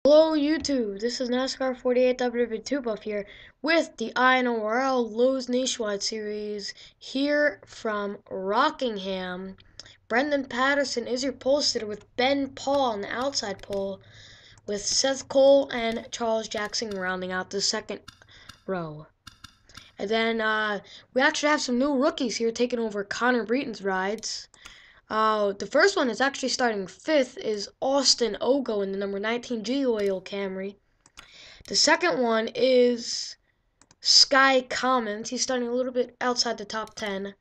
Hello YouTube, this is NASCAR 48 WW2 Buff here with the INORL Lowe's Nationwide Series here from Rockingham. Brendan Patterson is your pole sitter with Ben Paul on the outside pole, with Seth Cole and Charles Jackson rounding out the second row. And then we actually have some new rookies here taking over Connor Breton's rides. The first one is actually starting 5th is Austin Ogo in the number 19 G-Oil Camry. The second one is Sky Commons. He's starting a little bit outside the top 10.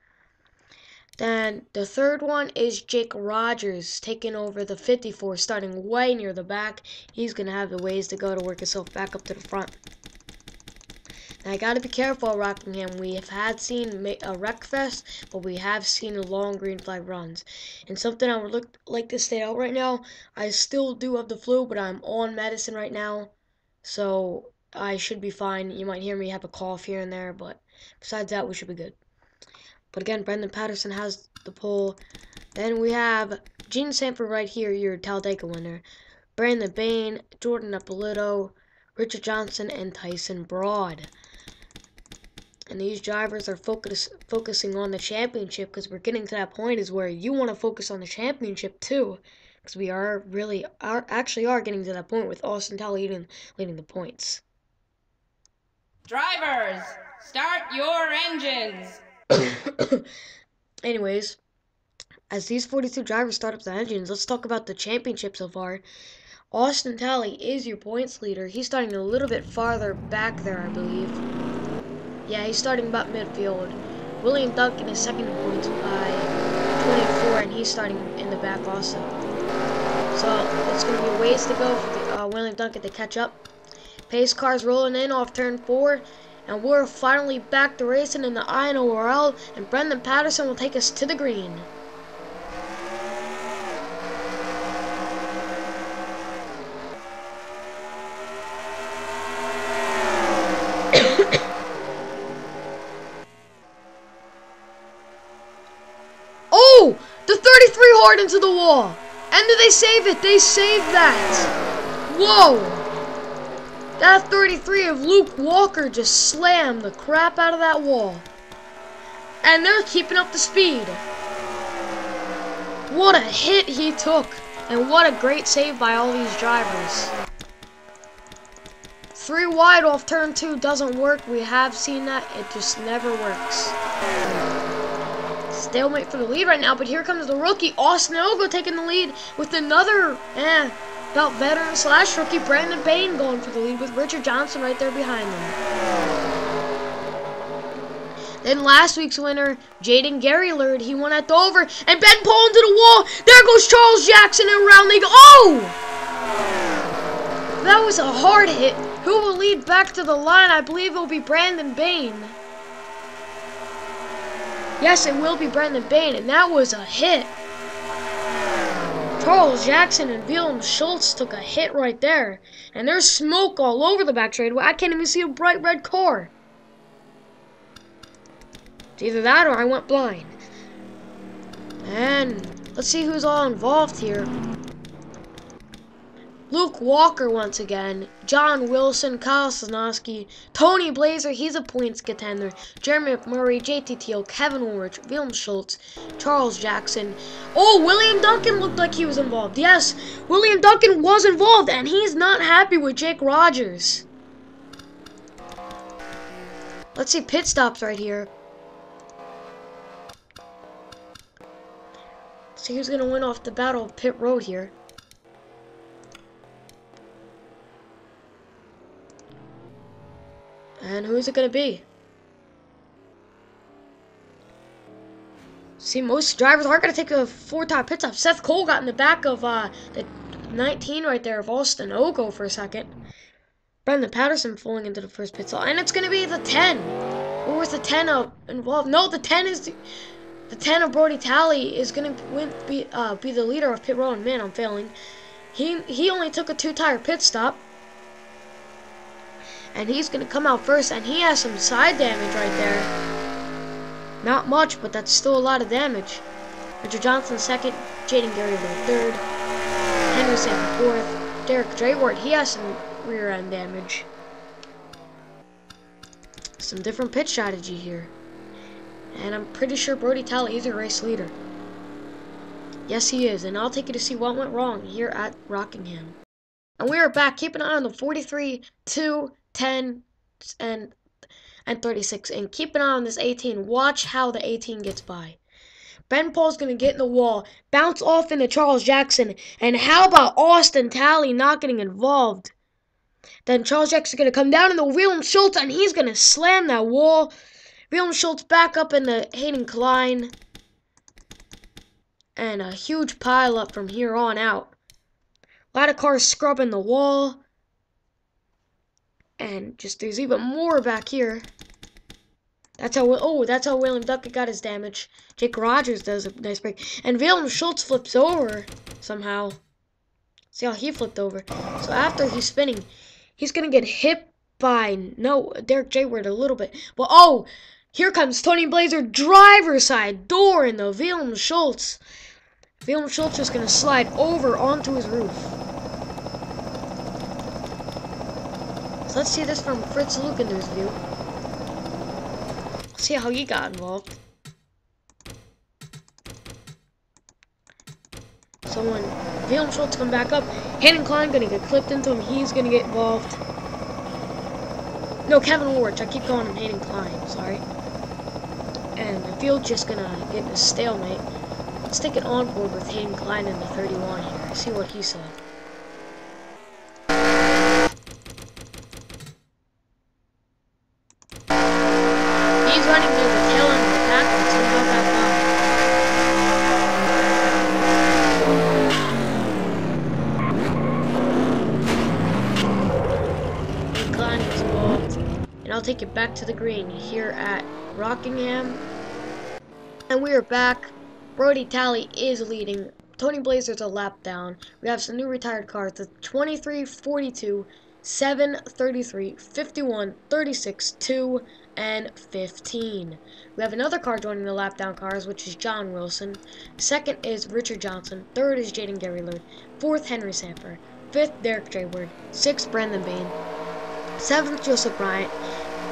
Then the third one is Jake Rogers taking over the 54, starting way near the back. He's going to have the ways to go to work himself back up to the front. Now, I got to be careful at Rockingham. We have seen a wreck fest, but we have seen long green flag runs. And something I would like to stay out right now, I still do have the flu, but I'm on medicine right now, so I should be fine. You might hear me have a cough here and there, but besides that, we should be good. But again, Brendan Patterson has the pole. Then we have Gene Sanford right here, your Talladega winner. Brandon Bain, Jordan Apolito, Richard Johnson, and Tyson Broad. And these drivers are focusing on the championship, because we're getting to that point is where you want to focus on the championship too, because we actually are getting to that point with Austin Talley leading the points. Drivers, start your engines. Anyways, as these 42 drivers start up their engines, let's talk about the championship so far. Austin Talley is your points leader. He's starting a little bit farther back there, I believe. Yeah, he's starting about midfield. William Duncan is second in points by 24, and he's starting in the back also. So it's going to be a ways to go for William Duncan to catch up. Pace cars rolling in off turn 4, and we're finally back to racing in the INORL, and Brendan Patterson will take us to the green. Oh! The 33 hard into the wall! And did they save it? They saved that! Whoa! That 33 of Luke Walker just slammed the crap out of that wall. And they're keeping up the speed. What a hit he took. And what a great save by all these drivers. 3 wide off turn 2 doesn't work. We have seen that. It just never works. Stalemate for the lead right now, but here comes the rookie Austin Ogo taking the lead with another about veteran / rookie Brandon Bain going for the lead with Richard Johnson right there behind them. Then last week's winner, Jaden Gary lured. He won at Dover, and Ben Paul into the wall. There goes Charles Jackson, and around they go. Oh! That was a hard hit. Who will lead back to the line? I believe it will be Brandon Bain. Yes, it will be Brendan Bain, and that was a hit. Charles Jackson and Willem Schultz took a hit right there. And there's smoke all over the back straightaway. I can't even see a bright red car. It's either that or I went blind. And let's see who's all involved here. Luke Walker once again, John Wilson, Kyle Sosnowski, Tony Blazer, he's a points contender, Jeremy McMurray, JTTO, Kevin Woolrich, Willem Schultz, Charles Jackson. Oh, William Duncan looked like he was involved. Yes, William Duncan was involved, and he's not happy with Jake Rogers. Let's see pit stops right here. Let's see who's going to win off the battle of pit road here. And who is it going to be? See, most drivers are going to take a 4-time pit stop. Seth Cole got in the back of the 19 right there of Austin Ogo for a second. Brendan Patterson falling into the first pit stop. And it's going to be the 10. Or was the 10 involved? No, the 10 is the 10 of Brody Talley is going to be the leader of pit road. And man, I'm failing. He only took a 2-tire pit stop. And he's going to come out first, and he has some side damage right there. Not much, but that's still a lot of damage. Richard Johnson second, Jaden Gary third, Henry Sanford fourth, Derek Drayward, he has some rear end damage. Some different pitch strategy here. And I'm pretty sure Brody Talley is a race leader. Yes, he is. And I'll take you to see what went wrong here at Rockingham. And we are back. Keep an eye on the 43, 2, 10, and 36. And keep an eye on this 18. Watch how the 18 gets by. Ben Paul's going to get in the wall, bounce off into Charles Jackson. And how about Austin Talley not getting involved? Then Charles Jackson's going to come down into William Schultz, and he's going to slam that wall. William Schultz back up into Hayden Klein. And a huge pile up from here on out. A lot of cars scrubbing the wall. And just there's even more back here. That's how William Duckett got his damage. Jake Rogers does a nice break. And William Schultz flips over somehow. See how he flipped over. So after he's spinning, he's going to get hit by, Derek Jayward a little bit. But oh, here comes Tony Blazer, driver's side door in the William Schultz. William Schultz is going to slide over onto his roof. So let's see this from Fritz Lukender's view. See how he got involved. So when William Schultz come back up, Hayden Klein gonna get clipped into him. He's gonna get involved. No, Kevin Warch. I keep calling him Hayden Klein. Sorry. And the field's just gonna get in a stalemate. Let's take it on board with Hayden Klein in the 31 here. See what he saw. He's running through the tail end of the pack. Let's see how that goes. Hayden Klein is involved. And I'll take it back to the green here at Rockingham. And we are back. Brody Talley is leading. Tony Blazer's a lap down. We have some new retired cars. The 23, 42, 7, 33, 51, 36, 2, and 15. We have another car joining the lap down cars, which is John Wilson. Second is Richard Johnson. Third is Jaden Gary-Lord. Fourth, Henry Sanford. Fifth, Derek Drayward. Sixth, Brendan Bain. Seventh, Joseph Bryant.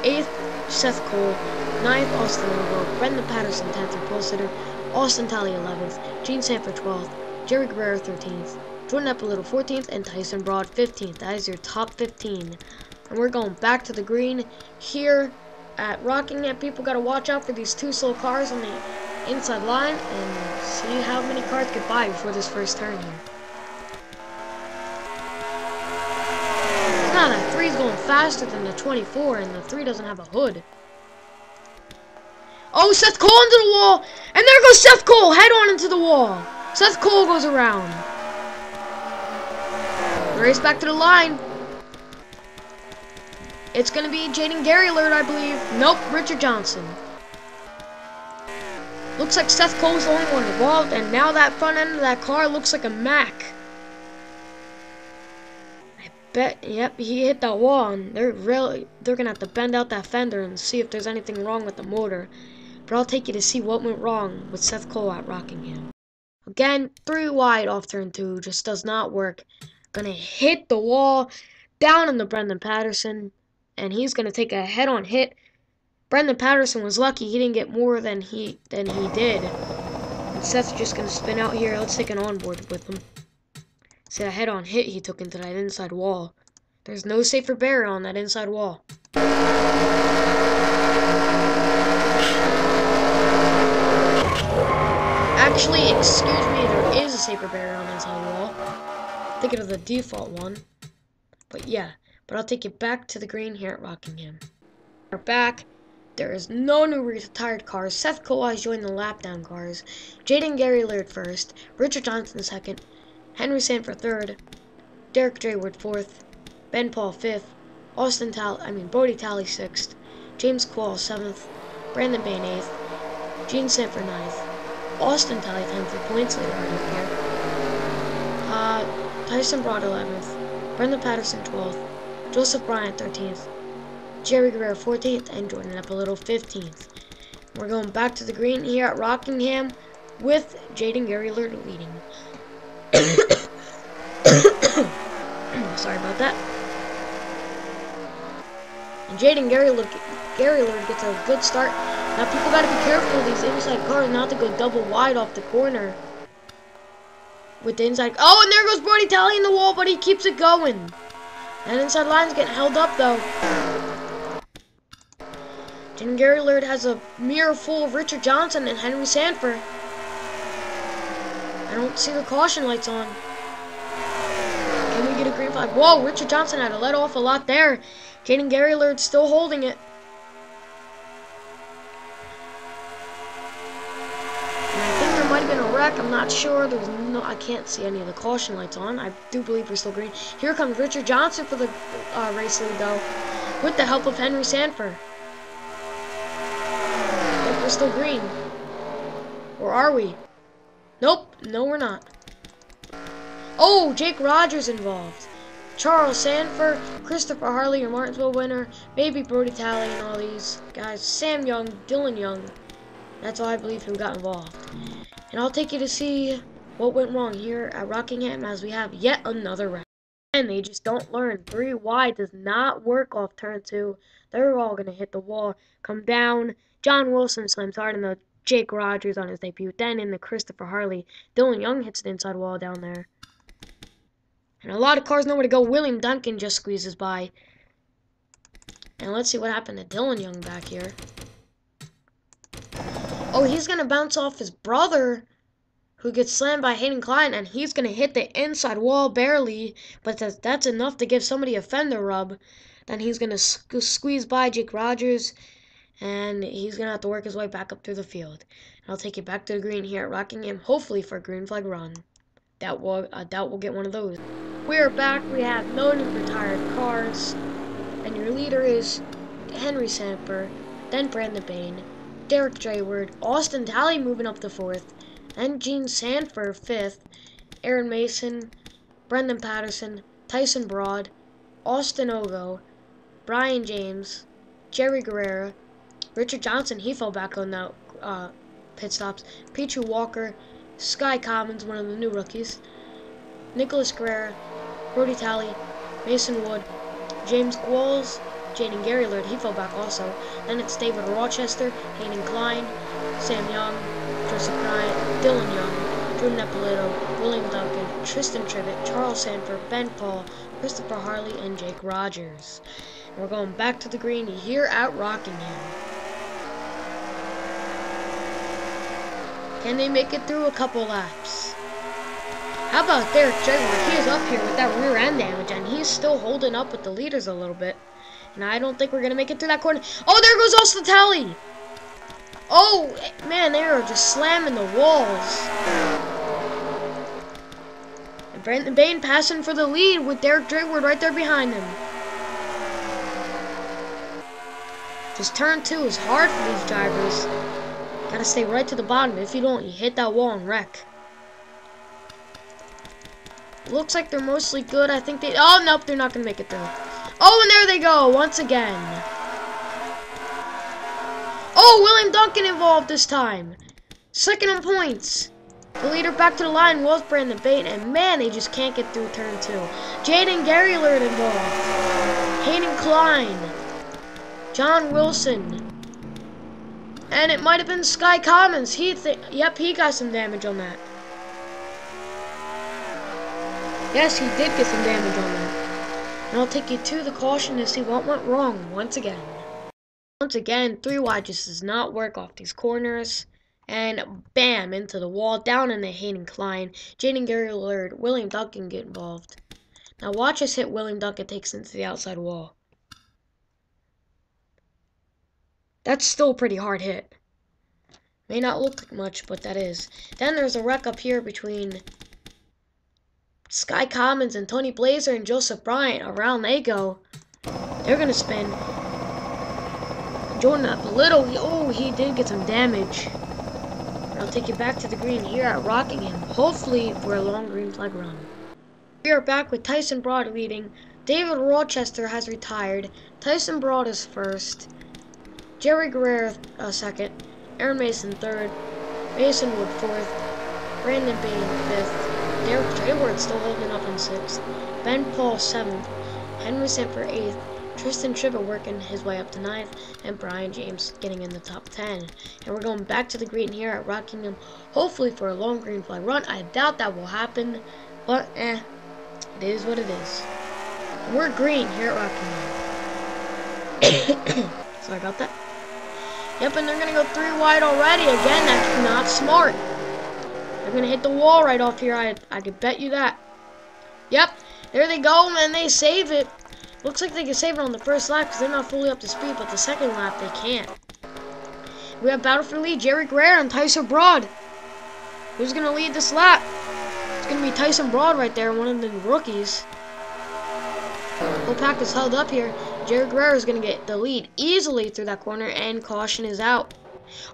Eighth, Seth Cole. Ninth, Austin Lowe. Brendan Patterson, 10th, and pole sitter. Austin Talley 11th, Gene Sanford 12th, Jerry Guerrero 13th, Jordan Eppolito 14th, and Tyson Broad 15th. That is your top 15. And we're going back to the green here at Rockingham. People got to watch out for these two slow cars on the inside line and see how many cars get by before this first turn here. Now that 3 is going faster than the 24, and the 3 doesn't have a hood. Oh, Seth Cole into the wall. And there goes Seth Cole. Head on into the wall. Seth Cole goes around. Race back to the line. It's going to be Jaden Gary-Lord, I believe. Nope, Richard Johnson. Looks like Seth Cole's the only one involved. And now that front end of that car looks like a Mack. I bet, yep, he hit that wall. And they're going to have to bend out that fender and see if there's anything wrong with the motor. But I'll take you to see what went wrong with Seth Cole at Rockingham. Again, 3 wide off turn 2. Just does not work. Gonna hit the wall down into Brendan Patterson. And he's gonna take a head-on hit. Brendan Patterson was lucky. He didn't get more than he did. And Seth's just gonna spin out here. Let's take an onboard with him. See a head-on hit he took into that inside wall. There's no safer barrier on that inside wall. Actually, excuse me, there is a safer barrier on the inside wall. Thinking of the default one. But yeah, I'll take you back to the green here at Rockingham. We're back. There is no new retired cars. Seth Cole has joined the lap down cars. Jaden Gary-Lord first. Richard Johnson second. Henry Sanford third. Derek Drayward fourth. Ben Paul fifth. Brody Talley sixth. James Quall seventh. Brandon Bain eighth. Gene Sanford ninth. Austin Talley 10th, 3 points later already up here. Tyson Broad 11th. Brendan Patterson 12th. Joseph Bryant 13th. Jerry Guerrero 14th. And Jordan Eppolito 15th. We're going back to the green here at Rockingham with Jaden Gary-Lord leading. Sorry about that. And Gary Lord gets a good start. Now people gotta be careful of these inside cars not to go double wide off the corner. With the inside, oh, and there goes Brody Talley in the wall, but he keeps it going. And inside line's getting held up though. And Gary Lord has a mirror full of Richard Johnson and Henry Sanford. I don't see the caution lights on. Can we get a green flag? Whoa, Richard Johnson had to let off a lot there. Gary Lord still holding it. And I think there might have been a wreck. I'm not sure. I can't see any of the caution lights on. I do believe we're still green. Here comes Richard Johnson for the race lead though, with the help of Henry Sanford. We're still green. Or are we? Nope. No, we're not. Oh, Jake Rogers involved. Charles Sanford, Christopher Harley, your Martinsville winner, maybe Brody Talley and all these guys. Sam Young, Dylan Young. That's all I believe who got involved. And I'll take you to see what went wrong here at Rockingham as we have yet another round. And they just don't learn. 3 wide does not work off turn 2. They're all going to hit the wall, come down. John Wilson slams hard in the Jake Rogers on his debut. Then in the Christopher Harley. Dylan Young hits the inside wall down there. And a lot of cars know where to go. William Duncan just squeezes by. And let's see what happened to Dylan Young back here. Oh, he's going to bounce off his brother, who gets slammed by Hayden Klein, and he's going to hit the inside wall barely, but that's enough to give somebody a fender rub. Then he's going to squeeze by Jake Rogers, and he's going to have to work his way back up through the field. And I'll take you back to the green here at Rockingham, hopefully for a green flag run. I doubt we'll get one of those. We're back. We have no new retired cars, and your leader is Henry Sanford, then Brandon Bain, Derek Drayward, Austin Talley moving up to 4th, and Gene Sanford 5th, Aaron Mason, Brendan Patterson, Tyson Broad, Austin Ogo, Brian James, Jerry Guerrera, Richard Johnson, he fell back on that pit stops, Pichu Walker, Sky Commons, one of the new rookies, Nicholas Guerrera, Brody Talley, Mason Wood, James Qualls, Jaden Gary Lord, he fell back also. Then it's David Rochester, Hayden Klein, Sam Young, Joseph Bryant, Dylan Young, Drew Nepolito, William Duncan, Tristan Tribbett, Charles Sanford, Ben Paul, Christopher Harley, and Jake Rogers. And we're going back to the green here at Rockingham. Can they make it through a couple laps? How about Derek Drayward? He is up here with that rear end damage, and he's still holding up with the leaders a little bit. And I don't think we're going to make it through that corner. Oh, there goes Austin Talley. Oh, man, they are just slamming the walls. And Brandon Bain passing for the lead with Derek Drayward right there behind him. Just turn 2 is hard for these drivers. Gotta stay right to the bottom. If you don't, you hit that wall and wreck. Looks like they're mostly good. I think they... Oh, nope, they're not going to make it through. Oh, and there they go, once again. Oh, William Duncan involved this time. Second in points. The leader back to the line was Brandon Bain, and man, they just can't get through turn 2. Jaden Gary Lord involved. Hayden Klein. John Wilson. And it might have been Sky Commons. Yep, he got some damage on that. Yes, he did get some damage on that. And I'll take you to the caution to see what went wrong once again. Once again, 3 wide just does not work off these corners. And bam, into the wall, down in the Hayden Klein. Jaden Gary Lord, William Duncan get involved. Now watch us hit William Duncan takes into the outside wall. That's still a pretty hard hit. May not look like much, but that is. Then there's a wreck up here between Sky Commons and Tony Blazer and Joseph Bryant. Around they go. They're going to spin. Jordan Napolito, he did get some damage. I'll take you back to the green here at Rockingham. Hopefully for a long green flag run. We are back with Tyson Broad leading. David Rochester has retired. Tyson Broad is first. Jerry Guerrera second. Aaron Mason third. Mason Wood fourth. Brandon Bain fifth. Derek Drayward still holding up in 6th. Ben Paul 7th, Henry Sanford 8th, Tristan Trivett working his way up to 9th, and Brian James getting in the top 10. And we're going back to the green here at Rockingham, hopefully for a long green flag run. I doubt that will happen, but it is what it is. And we're green here at Rockingham. Sorry about that. Yep, and they're going to go 3 wide already. Again, that's not smart. They're going to hit the wall right off here. I could bet you that. Yep, there they go, man. They save it. Looks like they can save it on the first lap because they're not fully up to speed, but the second lap they can't. We have battle for lead, Jerry Guerrero and Tyson Broad. Who's going to lead this lap? It's going to be Tyson Broad right there, one of the rookies. Whole pack is held up here. Jerry Guerrero is going to get the lead easily through that corner, and caution is out.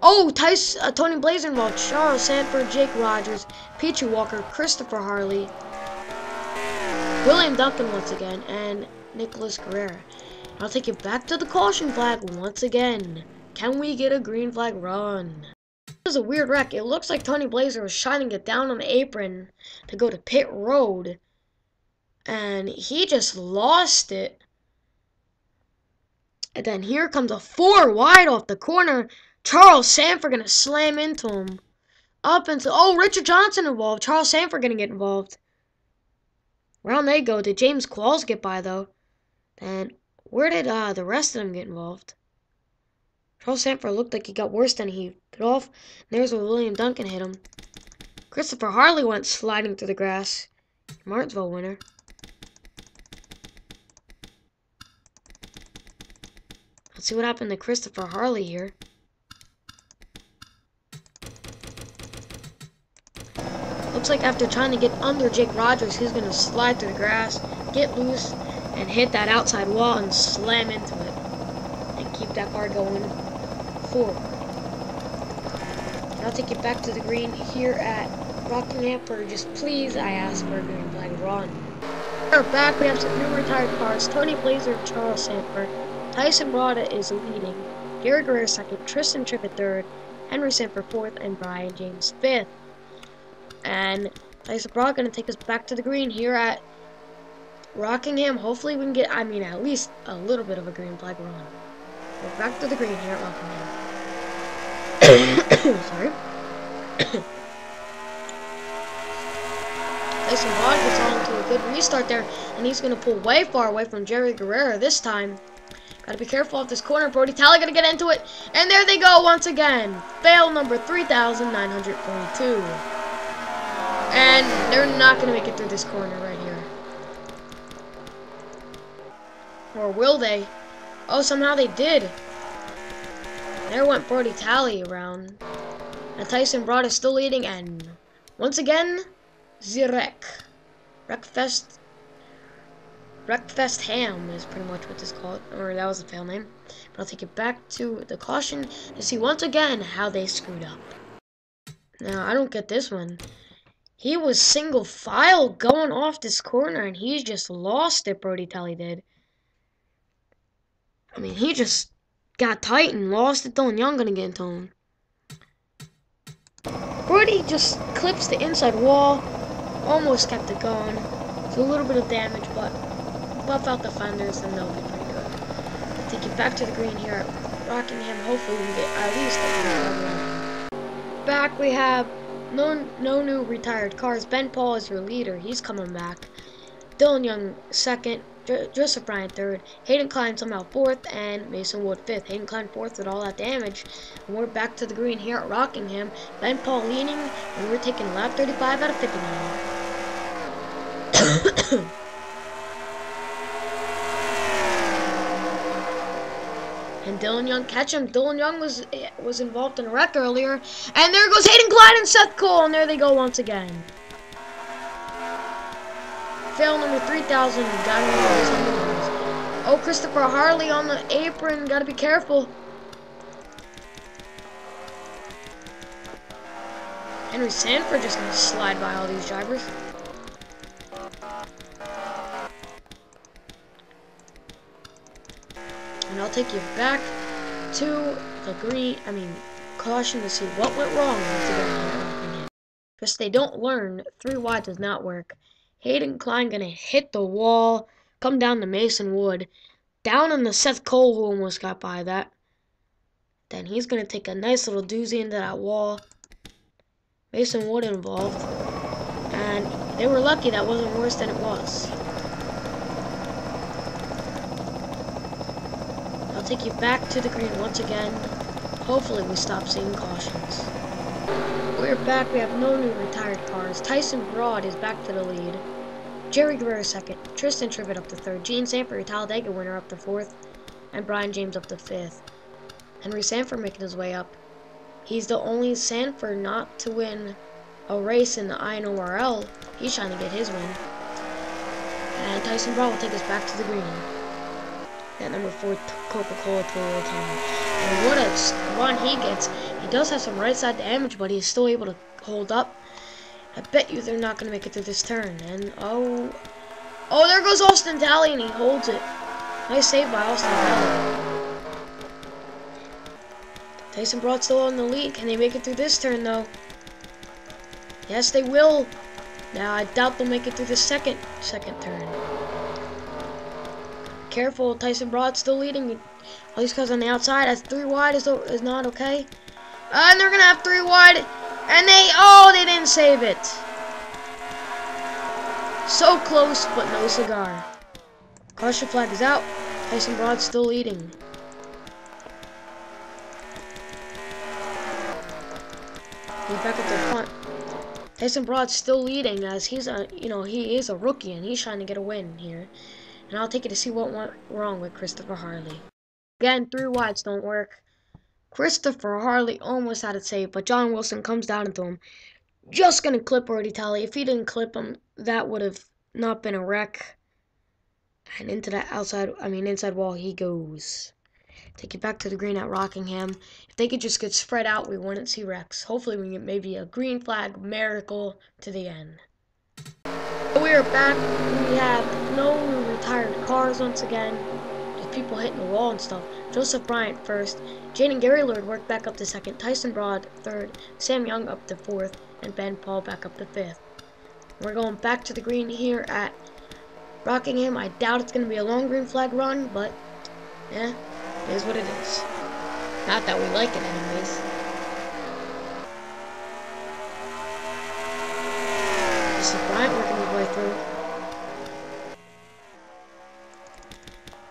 Oh, Tony Blazer involved. Charles Sanford, Jake Rogers, Peachy Walker, Christopher Harley, William Duncan once again, and Nicholas Guerrero. I'll take it back to the caution flag once again. Can we get a green flag run? This is a weird wreck. It looks like Tony Blazer was trying to get down on the apron to go to pit road, and he just lost it. And then here comes a 4 wide off the corner. Charles Sanford gonna slam into him. Up into, oh, Richard Johnson involved. Charles Sanford gonna get involved. Round they go. Did James Qualls get by though? And where did the rest of them get involved? Charles Sanford looked like he got worse than he got off. And there's where William Duncan hit him. Christopher Harley went sliding through the grass. Martinsville winner. Let's see what happened to Christopher Harley here. Looks like after trying to get under Jake Rogers, he's going to slide through the grass, get loose, and hit that outside wall and slam into it. And keep that car going forward. I'll take it back to the green here at Rockingham for just please, I ask for a green flag run. We're back. We have some new retired cars. Tony Blazer, Charles Sanford. Tyson Broad is leading. Gary Guerrero second. Tristan Trivett third. Henry Sanford fourth. And Brian James fifth. And Tyson Broad going to take us back to the green here at Rockingham. Hopefully we can get, at least a little bit of a green flag run. We're back to the green here at Rockingham. Sorry. Tyson Broad gets on to a good restart there, and he's going to pull way far away from Jerry Guerrero this time. Got to be careful off this corner. Brody Talley going to get into it, and there they go once again. Fail number 3,942. And they're not going to make it through this corner right here. Or will they? Oh, somehow they did. There went Brody Talley around. And Tyson Broad is still leading, and once again, Zirek. Wreckfest Ham is pretty much what this is called. Or that was a fail name. But I'll take it back to the caution to see once again how they screwed up. Now, I don't get this one. He was single file going off this corner, and he just lost it, Brody Talley did. He just got tight and lost it. Dylan Young gonna get into him. Brody just clips the inside wall. Almost kept it going. It's a little bit of damage, but buff out the fenders and they'll be pretty good. Take it back to the green here at Rockingham. Hopefully we get at least a good run. Back we have no new retired cars. Ben Paul is your leader. He's coming back. Dylan Young second. Joseph Bryant third. Hayden Klein somehow fourth. And Mason Wood fifth. Hayden Klein fourth with all that damage. And we're back to the green here at Rockingham. Ben Paul leading. And we're taking lap 35 out of 59. And Dylan Young catch him. Dylan Young was involved in a wreck earlier. And there goes Hayden Klein and Seth Cole. And there they go once again. Fail number 3,000. Oh, Christopher Harley on the apron. Gotta be careful. Henry Sanford just gonna slide by all these drivers. And I'll take you back to the green, caution to see what went wrong once again. Because they don't learn, 3 wide does not work. Hayden Klein gonna hit the wall, come down to Mason Wood, down on the Seth Cole who almost got by that. Then he's gonna take a nice little doozy into that wall. Mason Wood involved, and they were lucky that wasn't worse than it was. I'll take you back to the green once again. Hopefully we stop seeing cautions. We're back. We have no new retired cars. Tyson Broad is back to the lead. Jerry Guerrero second. Tristan Trivet up to third. Gene Sanford, Talladega winner, up to fourth. And Brian James up to fifth. Henry Sanford making his way up. He's the only Sanford not to win a race in the INORL. He's trying to get his win. And Tyson Broad will take us back to the green. That number 4 Coca-Cola Toyota time. And what a run he gets. He does have some right side damage, but he's still able to hold up. I bet you they're not going to make it through this turn. And oh, there goes Austin Daly, and he holds it. Nice save by Austin Daly. Tyson Broad still in the lead. Can they make it through this turn, though? Yes, they will. Now, I doubt they'll make it through the second turn. Careful, Tyson Broad still leading. All these cars on the outside. That's 3 wide is not okay. And they're going to have 3 wide. And they didn't save it. So close, but no cigar. Caution flag is out. Tyson Broad still leading. He's back at the front. Tyson Broad still leading as he is a rookie and he's trying to get a win here. And I'll take it to see what went wrong with Christopher Harley. Again, 3 wides don't work. Christopher Harley almost had it saved, but John Wilson comes down into him. Just gonna clip Brody Talley. If he didn't clip him, that would have not been a wreck. And into that inside wall he goes. Take it back to the green at Rockingham. If they could just get spread out, we wouldn't see wrecks. Hopefully we get maybe a green flag miracle to the end. We are back. We have no new retired cars once again. Just people hitting the wall and stuff. Joseph Bryant first. Jaden Gary Lord worked back up to second. Tyson Broad third. Sam Young up to fourth. And Ben Paul back up to fifth. We're going back to the green here at Rockingham. I doubt it's going to be a long green flag run, but yeah, it is what it is. Not that we like it anyways. Joseph Bryant working his way through.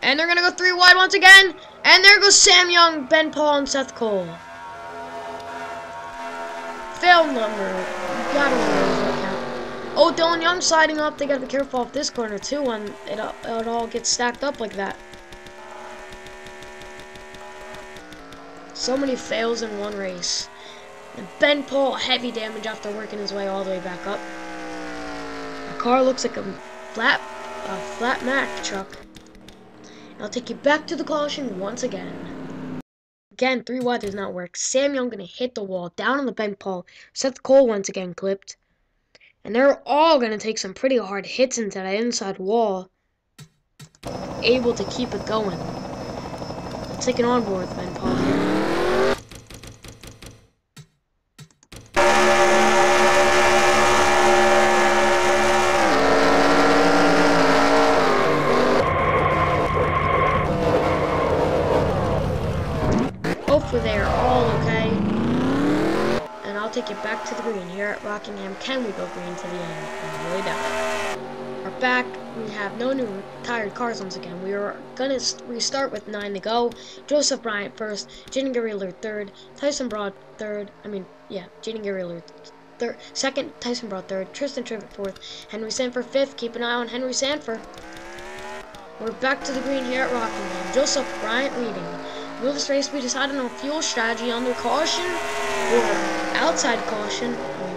And they're going to go 3 wide once again. And there goes Sam Young, Ben Paul, and Seth Cole. Fail number. You gotta remember that count. Oh, Dylan Young sliding up. They gotta be careful off this corner, too, when it all gets stacked up like that. So many fails in one race. And Ben Paul, heavy damage after working his way all the way back up. The car looks like a flat Mack truck. I'll take you back to the caution once again. Again, 3 wide does not work. Sam Young gonna hit the wall, down on the Ben Paul. Seth Cole once again clipped. And they're all gonna take some pretty hard hits into that inside wall. Able to keep it going. Let's take it on board with Ben Paul here. Hopefully they are all okay. And I'll take it back to the green here at Rockingham. Can we go green to the end? I really doubt it. We're back. We have no new retired cars once again. We are going to restart with 9 to go. Joseph Bryant first. Jaden Gary Lord third. Tyson Broad third. Jaden Gary Lord third. Second, Tyson Broad third. Tristan Trivet fourth. Henry Sanford fifth. Keep an eye on Henry Sanford. We're back to the green here at Rockingham. Joseph Bryant leading. Will this race be decided on fuel strategy under caution or outside caution,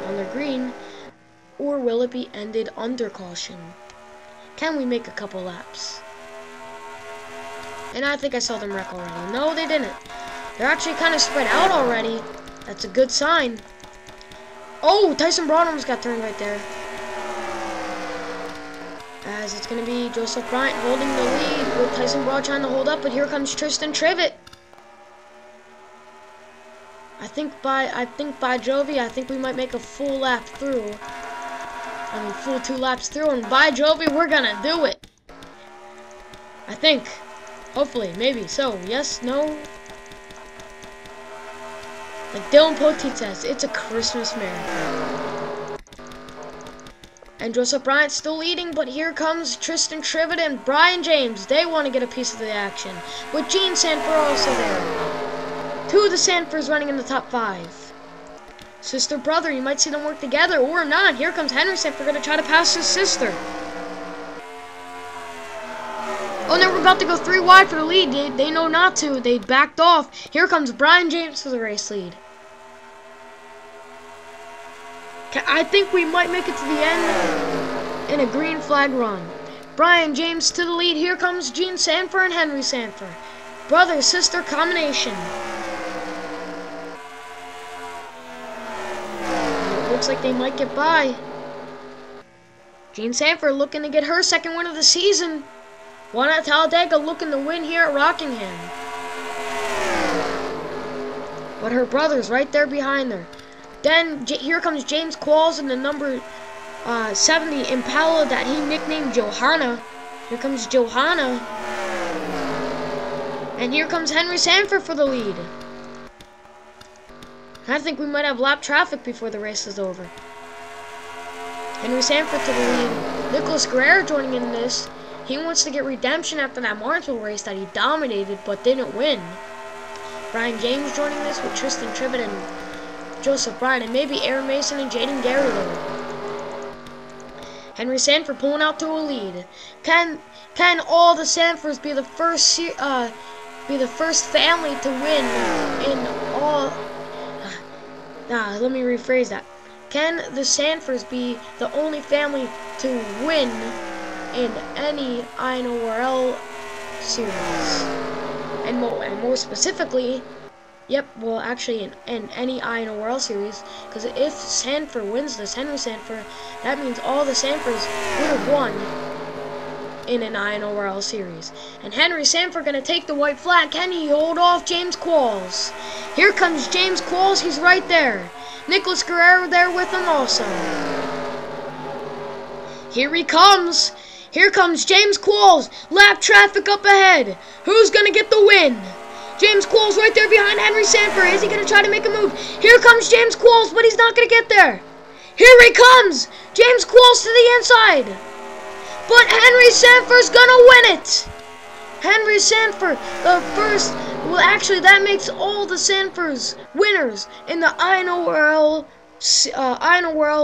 under green, or will it be ended under caution? Can we make a couple laps? And I think I saw them wreck already. No, they didn't. They're actually kind of spread out already. That's a good sign. Oh, Tyson Broad almost got turned right there. As it's going to be Joseph Bryant holding the lead with Tyson Broad trying to hold up, but here comes Tristan Trivet. I think by Jovi, I think we might make a full lap through. I mean, full 2 laps through, and by Jovi, we're gonna do it. I think. Hopefully, maybe. So, yes, no. Like Dylan Poteet says, it's a Christmas miracle. And Joseph Bryant's still leading, but here comes Tristan Trivet and Brian James. They want to get a piece of the action, with Gene Sanford also there. 2 of the Sanfords running in the top 5. Sister, brother, you might see them work together, or not. Here comes Henry Sanford, going to try to pass his sister. Oh, now we're about to go 3 wide for the lead. They know not to. They backed off. Here comes Brian James for the race lead. I think we might make it to the end in a green flag run. Brian James to the lead. Here comes Gene Sanford and Henry Sanford. Brother-sister combination. It looks like they might get by. Gene Sanford looking to get her second win of the season. One at Talladega looking to win here at Rockingham. But her brother's right there behind her. Then here comes James Qualls in the number 70 Impala that he nicknamed Johanna. Here comes Johanna. And here comes Henry Sanford for the lead. I think we might have lap traffic before the race is over. Henry Sanford to the lead. Nicholas Guerrero joining in this. He wants to get redemption after that Martinsville race that he dominated but didn't win. Brian James joining this with Tristan Trivet and Joseph Bryant, and maybe Aaron Mason and Jaden Garrido. Henry Sanford pulling out to a lead. Can all the Sanfords be the first family to win in all? Let me rephrase that. Can the Sanfords be the only family to win in any INORL series? And more specifically, well, actually in any INORL series, because if Sanford wins this, Henry Sanford, that means all the Sanfords would have won in an INORL series. And Henry Sanford going to take the white flag. Can he hold off James Qualls? Here comes James Qualls. He's right there. Nicholas Guerrero there with him also. Here he comes. Here comes James Qualls. Lap traffic up ahead. Who's going to get the win? James Qualls right there behind Henry Sanford. Is he going to try to make a move? Here comes James Qualls, but he's not going to get there. Here he comes. James Qualls to the inside. But Henry Sanford's going to win it. Henry Sanford, the first. Well, actually, that makes all the Sanfords winners in the INORL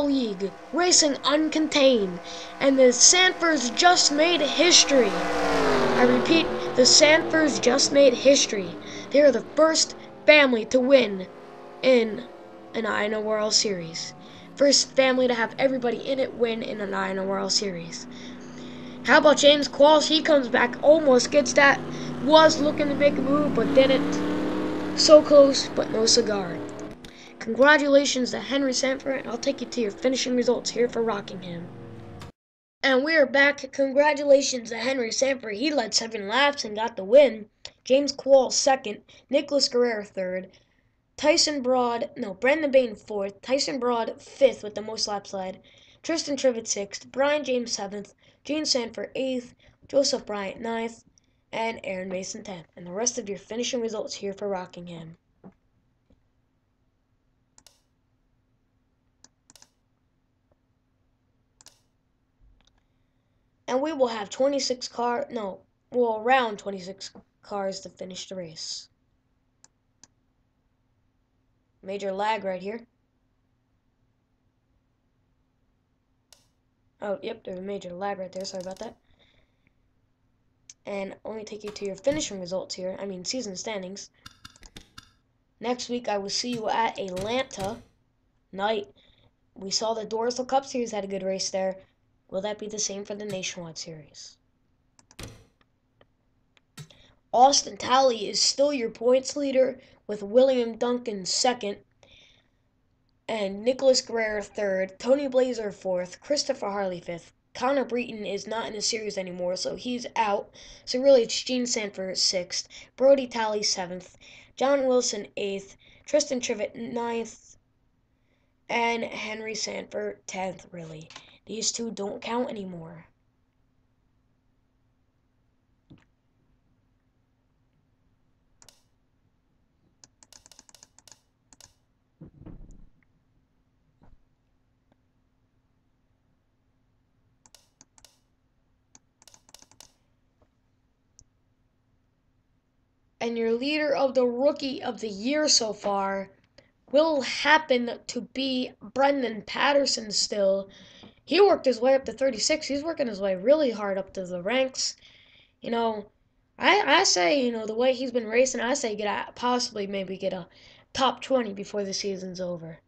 League, racing uncontained. And the Sanfords just made history. I repeat, the Sanfords just made history. They are the first family to win in an INORL series. First family to have everybody in it win in an INORL series. How about James Qualls? He comes back, almost gets that. Was looking to make a move, but didn't. So close, but no cigar. Congratulations to Henry Sanford, and I'll take you to your finishing results here for Rockingham. And we are back. Congratulations to Henry Sanford. He led 7 laps and got the win. James Qualls second. Nicholas Guerrero third. Brendan Bain fourth. Tyson Broad fifth with the most laps led. Tristan Trivet sixth. Brian James seventh. Gene Sanford eighth. Joseph Bryant ninth. And Aaron Mason 10th. And the rest of your finishing results here for Rockingham. And we will have around 26 cars to finish the race. Major lag right here. Oh, yep, there's a major lag right there. Sorry about that. And only take you to your finishing results here. I mean, season standings. Next week, I will see you at Atlanta night. We saw the Dorsal Cup Series had a good race there. Will that be the same for the Nationwide Series? Austin Talley is still your points leader with William Duncan second and Nicholas Guerrero third, Tony Blazer fourth, Christopher Harley fifth. Connor Breton is not in the series anymore, so he's out. So really it's Gene Sanford sixth, Brody Talley seventh, John Wilson eighth, Tristan Trivet ninth, and Henry Sanford 10th, really. These two don't count anymore. And your leader of the Rookie of the Year so far will happen to be Brendan Patterson still. He worked his way up to 36. He's working his way really hard up to the ranks. You know, I say, the way he's been racing, I say possibly maybe get a top 20 before the season's over.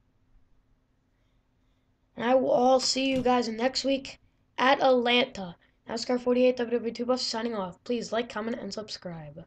And I will all see you guys next week at Atlanta. NASCAR 48 WW2 Buff signing off. Please like, comment, and subscribe.